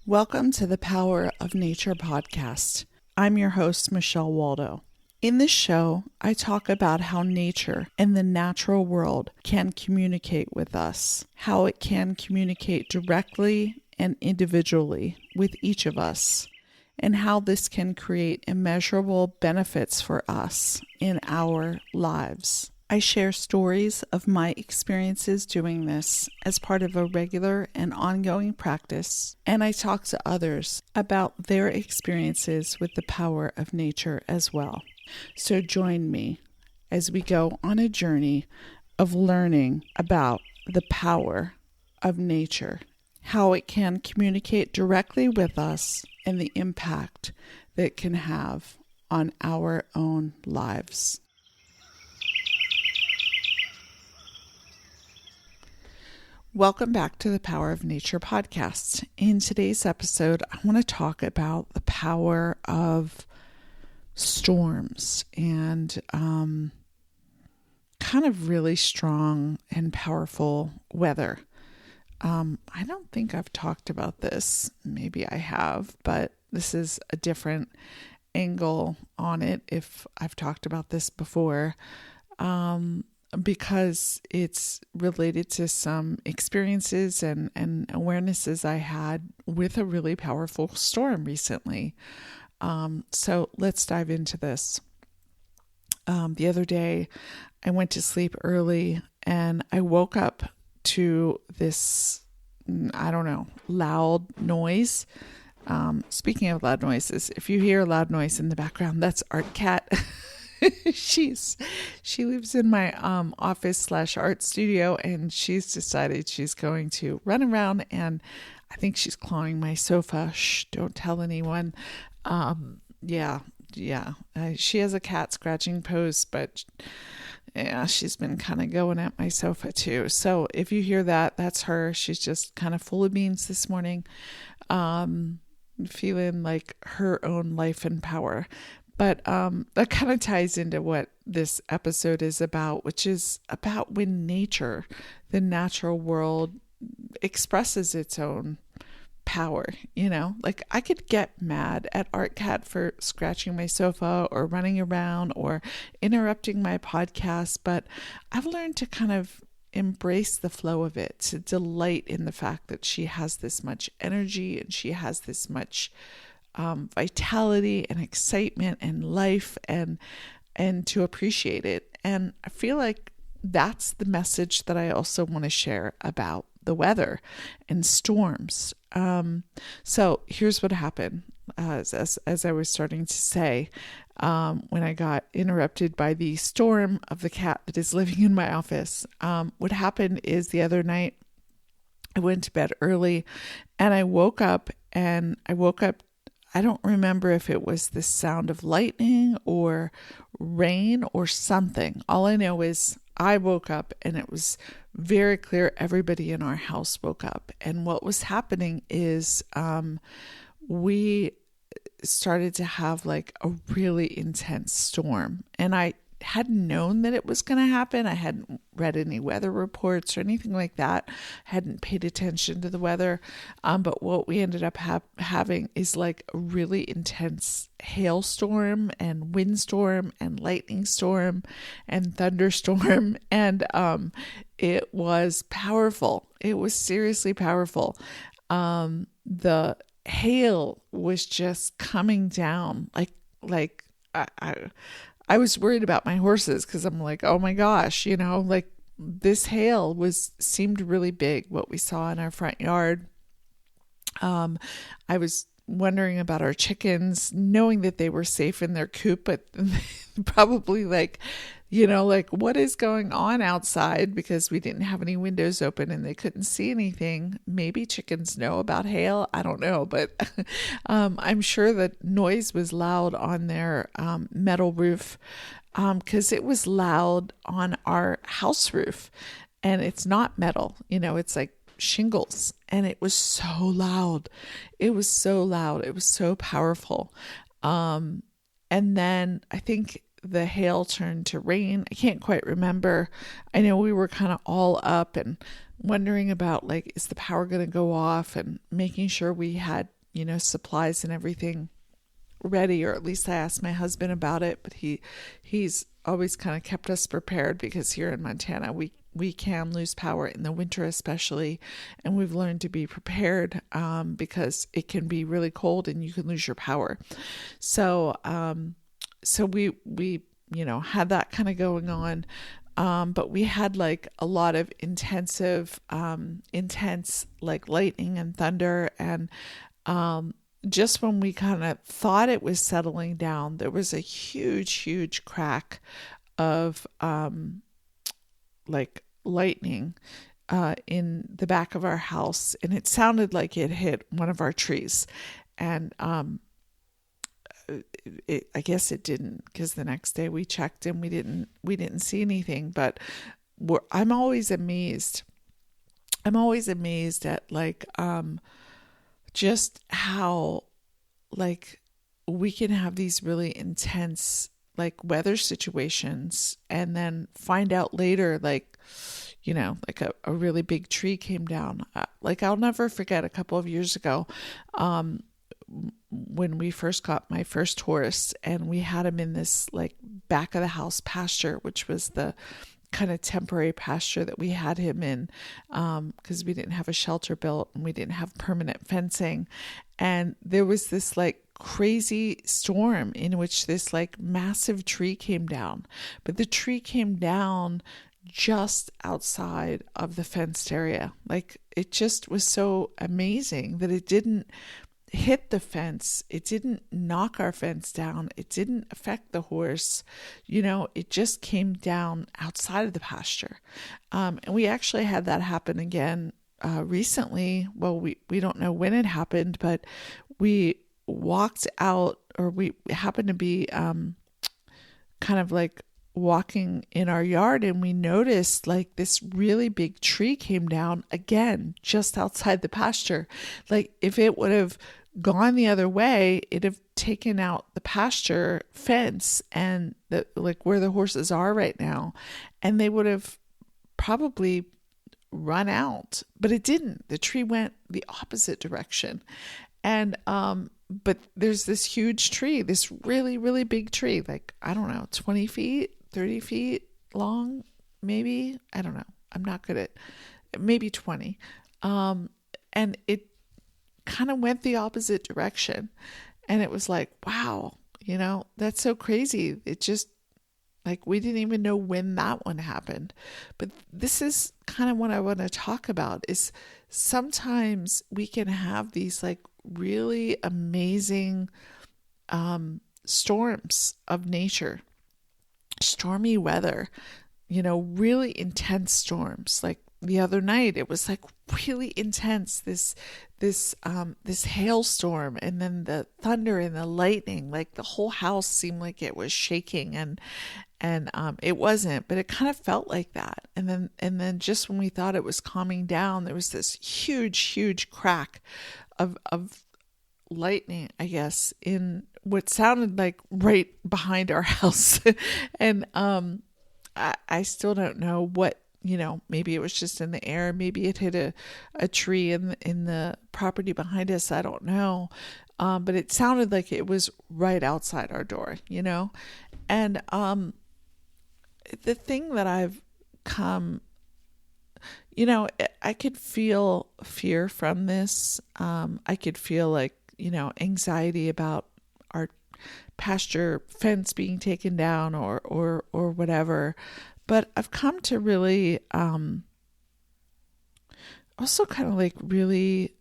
Welcome to the Power of Nature podcast. I'm your host, Michelle Waldo. In this show, I talk about how nature and the natural world can communicate with us, how it can communicate directly and individually with each of us, and how this can create immeasurable benefits for us in our lives. I share stories of my experiences doing this as part of a regular and ongoing practice, and I talk to others about their experiences with the power of nature as well. So join me as we go on a journey of learning about the power of nature, how it can communicate directly with us, and the impact that it can have on our own lives. Welcome back to the Power of Nature podcast. In today's episode, I want to talk about the power of storms and kind of really strong and powerful weather. I don't think I've talked about this. Maybe I have, but this is a different angle on it if I've talked about this before. Because it's related to some experiences and awarenesses I had with a really powerful storm recently. So let's dive into this. The other day, I went to sleep early and I woke up to this, loud noise. Speaking of loud noises, if you hear a loud noise in the background, that's Art Cat. She lives in my office/art studio, and she's decided she's going to run around, and I think she's clawing my sofa. Shh, don't tell anyone. She has a cat scratching post, but yeah, she's been kind of going at my sofa too. So if you hear that, that's her. She's just kind of full of beans this morning, feeling like her own life and power. But that kind of ties into what this episode is about, which is about when nature, the natural world, expresses its own power. Like I could get mad at Art Cat for scratching my sofa or running around or interrupting my podcast, but I've learned to kind of embrace the flow of it, to delight in the fact that she has this much energy and she has this much vitality and excitement and life, and to appreciate it. And I feel like that's the message that I also want to share about the weather and storms. So here's what happened. As I was starting to say, when I got interrupted by the storm of the cat that is living in my office, what happened is the other night I went to bed early and I woke up. I don't remember if it was the sound of lightning or rain or something. All I know is I woke up and it was very clear everybody in our house woke up. And what was happening is we started to have like a really intense storm. And I hadn't known that it was going to happen. I hadn't read any weather reports or anything like that. I hadn't paid attention to the weather. But what we ended up having is like a really intense hailstorm and windstorm and lightning storm and thunderstorm. And it was powerful. It was seriously powerful. The hail was just coming down like I was worried about my horses because I'm like, oh my gosh, like this hail seemed really big, what we saw in our front yard. I was wondering about our chickens, knowing that they were safe in their coop, but probably like what is going on outside, because we didn't have any windows open and they couldn't see anything. Maybe chickens know about hail. I don't know, but I'm sure that noise was loud on their metal roof because it was loud on our house roof, and it's not metal, it's like shingles, and it was so loud. It was so loud. It was so powerful. And then I think the hail turned to rain. I can't quite remember. I know we were kind of all up and wondering about, like, is the power going to go off, and making sure we had supplies and everything ready, or at least I asked my husband about it, but he's always kind of kept us prepared, because here in Montana we can lose power in the winter especially, and we've learned to be prepared because it can be really cold and you can lose your power. So we had that kind of going on. But we had like a lot of intense like lightning and thunder, and just when we kind of thought it was settling down, there was a huge crack of like lightning in the back of our house, and it sounded like it hit one of our trees. And I guess it didn't, because the next day we checked and we didn't see anything. But I'm always amazed at like just how like we can have these really intense like weather situations, and then find out later like like a really big tree came down. Like I'll never forget a couple of years ago when we first got my first horse, and we had him in this like back of the house pasture, which was the kind of temporary pasture that we had him in, because we didn't have a shelter built and we didn't have permanent fencing. And there was this like crazy storm in which this like massive tree came down, but the tree came down just outside of the fenced area. Like it just was so amazing that it didn't hit the fence. It didn't knock our fence down. It didn't affect the horse. It just came down outside of the pasture. And we actually had that happen again recently. Well, we don't know when it happened, but we walked out, or we happened to be kind of like walking in our yard, and we noticed like this really big tree came down again just outside the pasture. Like if it would have gone the other way, it'd have taken out the pasture fence and the like where the horses are right now, and they would have probably run out. But it didn't. The tree went the opposite direction. And but there's this huge tree, this really big tree, like I don't know, 20 feet, 30 feet long, maybe. I don't know. I'm not good at maybe 20. And it kind of went the opposite direction. And it was like, wow, that's so crazy. It just like, we didn't even know when that one happened. But this is kind of what I want to talk about, is sometimes we can have these like really amazing storms of nature, stormy weather, really intense storms. Like the other night, it was like really intense, this hailstorm, and then the thunder and the lightning, like the whole house seemed like it was shaking, and it wasn't, but it kind of felt like that. And then just when we thought it was calming down, there was this huge crack of lightning, I guess, in what sounded like right behind our house. And I still don't know what, maybe it was just in the air, maybe it hit a tree in the property behind us, I don't know. But it sounded like it was right outside our door, and the thing that I've come, I could feel fear from this. I could feel like, anxiety about our pasture fence being taken down or whatever. But I've come to really also kind of like really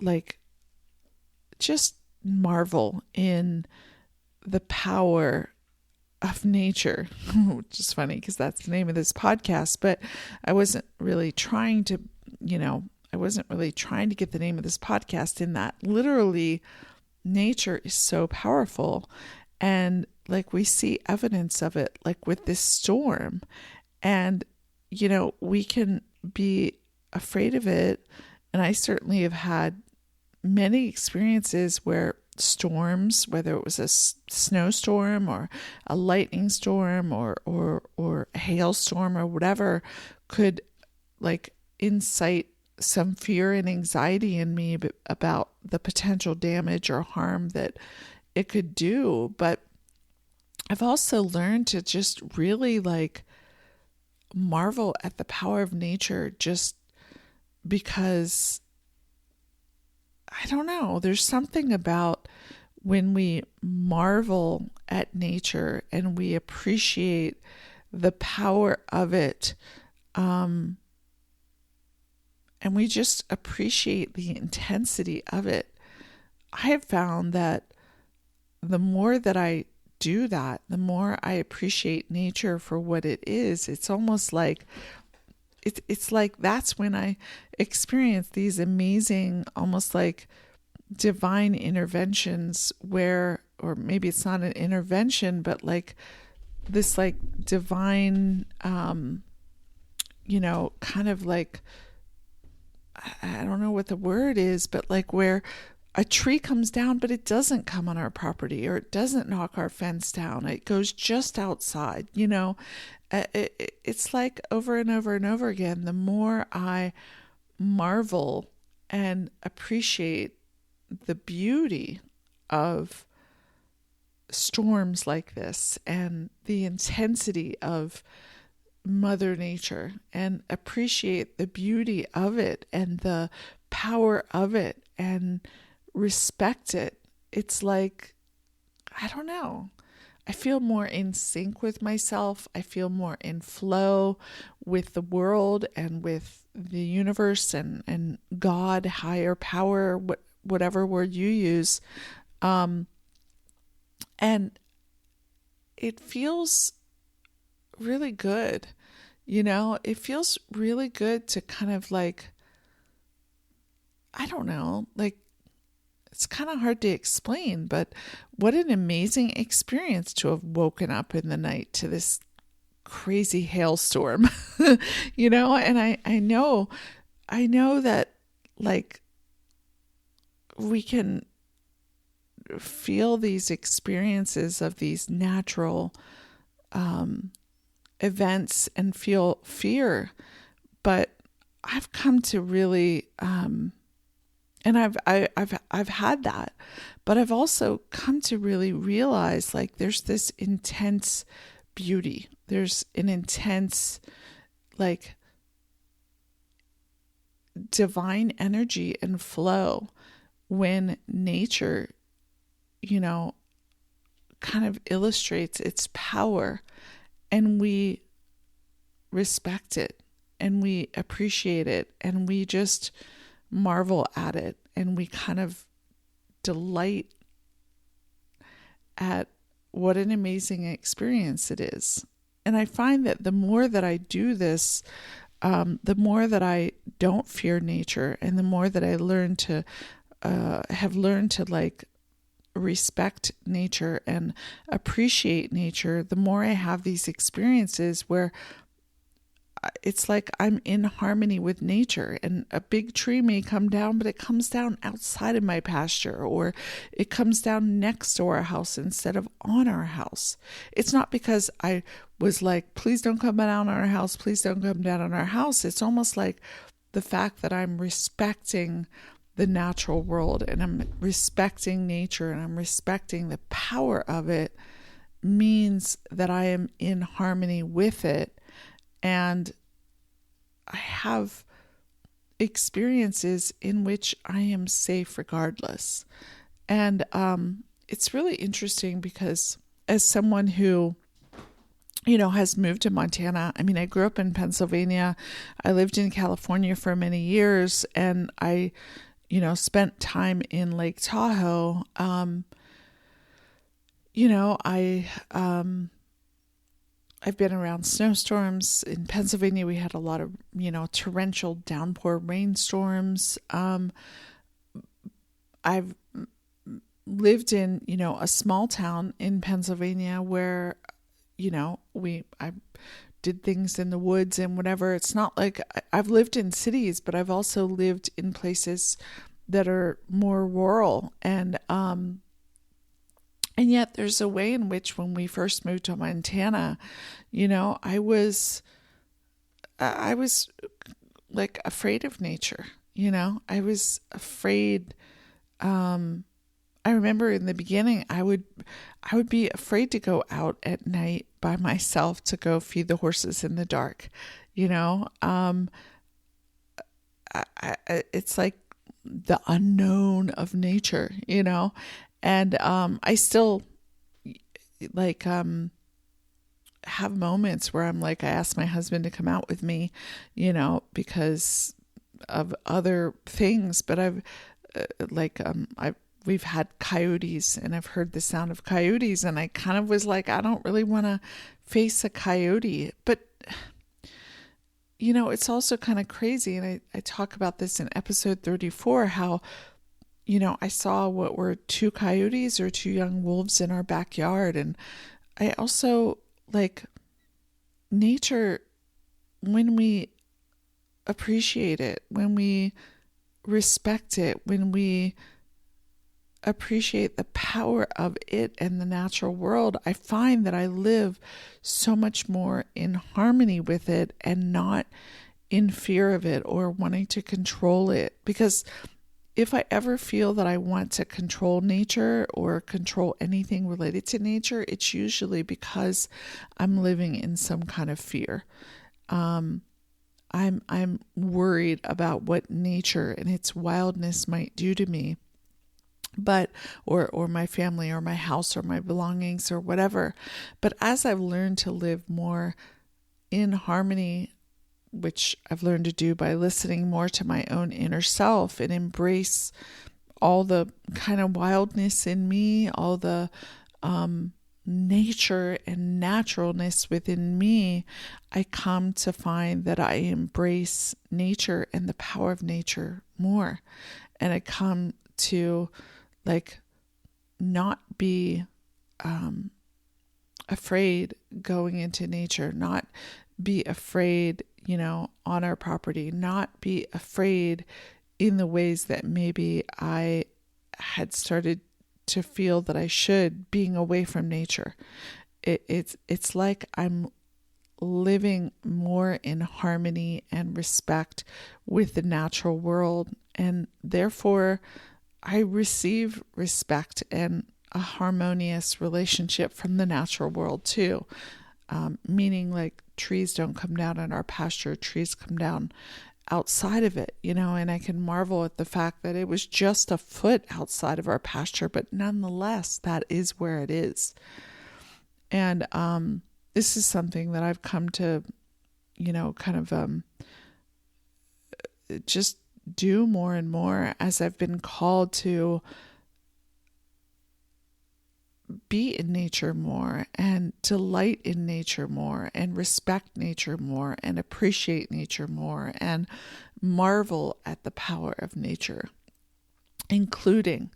like just marvel in the power of nature, which is funny because that's the name of this podcast. But I wasn't really trying to get the name of this podcast in that. Literally, nature is so powerful, and like we see evidence of it, like with this storm, and we can be afraid of it. And I certainly have had many experiences where storms, whether it was a snowstorm or a lightning storm or a hailstorm or whatever, could like incite some fear and anxiety in me about the potential damage or harm that it could do. But I've also learned to just really like marvel at the power of nature, just because I don't know, there's something about when we marvel at nature and we appreciate the power of it, and we just appreciate the intensity of it. I have found that the more that I do that, the more I appreciate nature for what it is. It's almost like it's like that's when I experience these amazing, almost like divine interventions where, or maybe it's not an intervention, but like this like divine, kind of like, I don't know what the word is, but like where a tree comes down, but it doesn't come on our property, or it doesn't knock our fence down. It goes just outside, It's like over and over and over again, the more I marvel and appreciate the beauty of storms like this and the intensity of Mother Nature, and appreciate the beauty of it and the power of it and respect it. It's like, I don't know. I feel more in sync with myself. I feel more in flow with the world and with the universe and God, higher power, whatever word you use. And it feels really good. It feels really good to kind of like, I don't know, like, it's kind of hard to explain, but what an amazing experience to have woken up in the night to this crazy hailstorm, and I know that like we can feel these experiences of these natural events and feel fear, but I've come to really and I've had that, but I've also come to really realize like there's this intense beauty. There's an intense like divine energy and flow when nature, kind of illustrates its power, and we respect it and we appreciate it and we just marvel at it, and we kind of delight at what an amazing experience it is. And I find that the more that I do this, the more that I don't fear nature, and the more that I have learned to like respect nature and appreciate nature, the more I have these experiences where it's like I'm in harmony with nature, and a big tree may come down, but it comes down outside of my pasture, or it comes down next to our house instead of on our house. It's not because I was like, please don't come down on our house, please don't come down on our house. It's almost like the fact that I'm respecting the natural world, and I'm respecting nature, and I'm respecting the power of it, means that I am in harmony with it. And I have experiences in which I am safe regardless. And it's really interesting because as someone who, has moved to Montana, I mean, I grew up in Pennsylvania. I lived in California for many years, and I, spent time in Lake Tahoe. I've been around snowstorms. In Pennsylvania, we had a lot of, torrential downpour rainstorms. I've lived in, a small town in Pennsylvania where, I did things in the woods and whatever. It's not like I've lived in cities, but I've also lived in places that are more rural. And yet there's a way in which when we first moved to Montana, I was like afraid of nature. You know, I was afraid. I remember in the beginning, I would be afraid to go out at night by myself to go feed the horses in the dark. You know, it's like the unknown of nature, you know, and I still like have moments where I'm like, I ask my husband to come out with me, you know, because of other things, but we've had coyotes, and I've heard the sound of coyotes, and I kind of was like, I don't really want to face a coyote. But you know, it's also kind of crazy, and I talk about this in episode 34, how, you know, I saw what were 2 coyotes or 2 young wolves in our backyard. And I also like nature, when we appreciate it, when we respect it, when we appreciate the power of it and the natural world, I find that I live so much more in harmony with it and not in fear of it or wanting to control it. Because if I ever feel that I want to control nature or control anything related to nature, it's usually because I'm living in some kind of fear. I'm worried about what nature and its wildness might do to me, but or my family or my house or my belongings or whatever. But as I've learned to live more in harmony, which I've learned to do by listening more to my own inner self and embrace all the kind of wildness in me, all the nature and naturalness within me, I come to find that I embrace nature and the power of nature more. And I come to like not be afraid going into nature, not be afraid, you know, on our property, not be afraid in the ways that maybe I had started to feel that I should, being away from nature. It's like I'm living more in harmony and respect with the natural world, and therefore I receive respect and a harmonious relationship from the natural world too. Meaning like trees don't come down in our pasture, trees come down outside of it, you know, and I can marvel at the fact that it was just a foot outside of our pasture, but nonetheless, that is where it is. And this is something that I've come to, you know, kind of just do more and more as I've been called to be in nature more and delight in nature more and respect nature more and appreciate nature more and marvel at the power of nature, including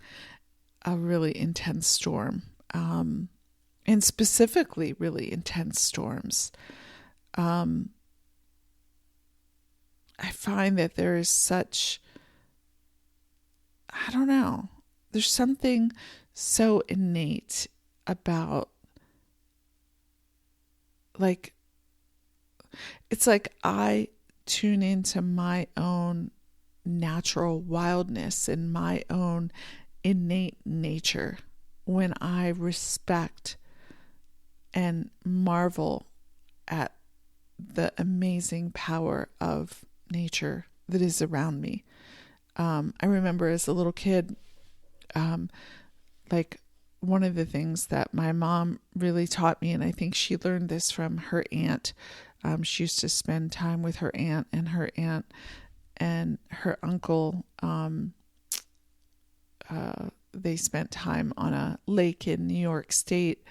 a really intense storm, and specifically really intense storms. I find that there is such, I don't know, there's something so innate about, like, it's like I tune into my own natural wildness and my own innate nature when I respect and marvel at the amazing power of nature that is around me. I remember as a little kid, like one of the things that my mom really taught me, and I think she learned this from her aunt. She used to spend time with her aunt and her uncle. They spent time on a lake in New York State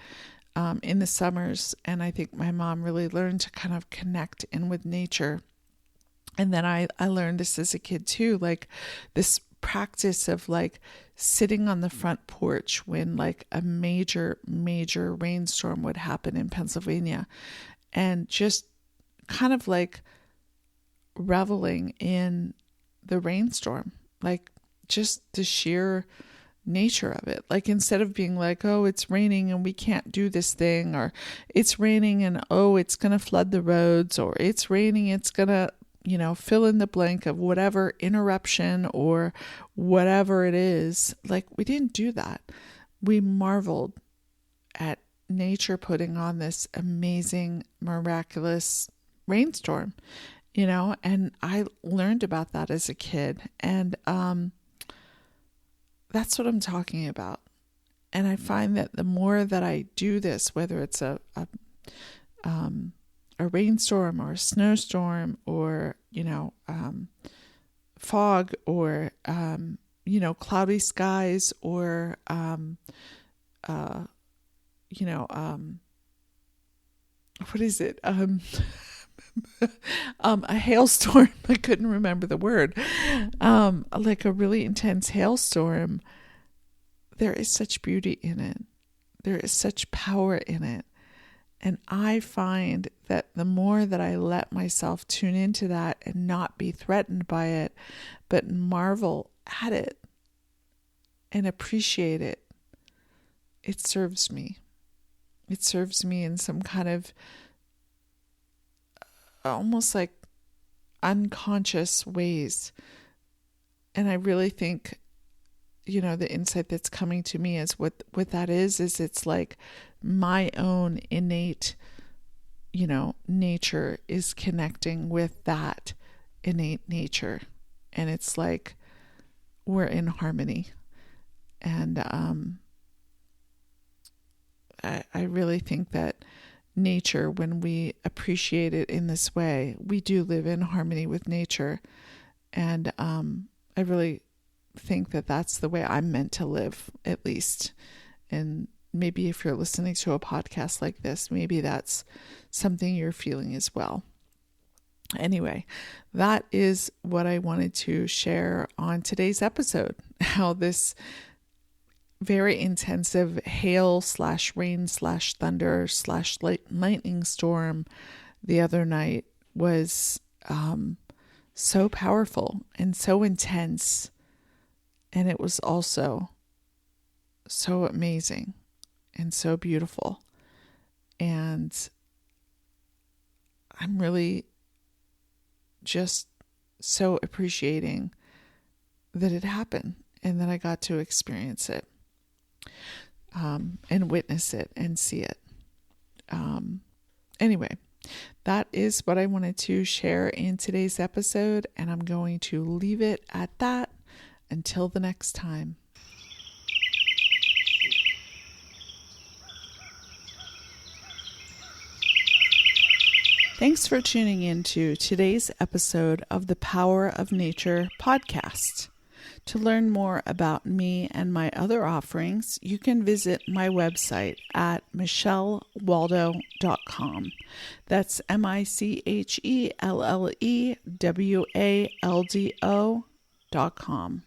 in the summers. And I think my mom really learned to kind of connect in with nature. And then I learned this as a kid too, like this practice of like sitting on the front porch when like a major rainstorm would happen in Pennsylvania, and just kind of like reveling in the rainstorm, like just the sheer nature of it. Like instead of being like, oh, it's raining and we can't do this thing, or it's raining and oh, it's going to flood the roads, or it's raining, it's going to fill in the blank of whatever interruption or whatever it is. Like, we didn't do that. We marveled at nature putting on this amazing, miraculous rainstorm, and I learned about that as a kid. And that's what I'm talking about. And I find that the more that I do this, whether it's a rainstorm or a snowstorm or, fog or, cloudy skies or, what is it? A hailstorm. I couldn't remember the word. Like a really intense hailstorm. There is such beauty in it. There is such power in it. And I find that the more that I let myself tune into that and not be threatened by it, but marvel at it and appreciate it, it serves me. It serves me in some kind of almost like unconscious ways. And I really think, the insight that's coming to me is what that is it's like my own innate, nature is connecting with that innate nature. And it's like we're in harmony. And I really think that nature, when we appreciate it in this way, we do live in harmony with nature. And I really think that that's the way I'm meant to live, at least. And maybe if you're listening to a podcast like this, maybe that's something you're feeling as well. Anyway, that is what I wanted to share on today's episode, how this very intensive hail/rain/thunder/lightning storm the other night was so powerful and so intense. And it was also so amazing and so beautiful. And I'm really just so appreciating that it happened and that I got to experience it, and witness it and see it. Anyway, that is what I wanted to share in today's episode, and I'm going to leave it at that until the next time. Thanks for tuning in to today's episode of the Power of Nature podcast. To learn more about me and my other offerings, you can visit my website at michellewaldo.com. That's MICHELLEWALDO.com.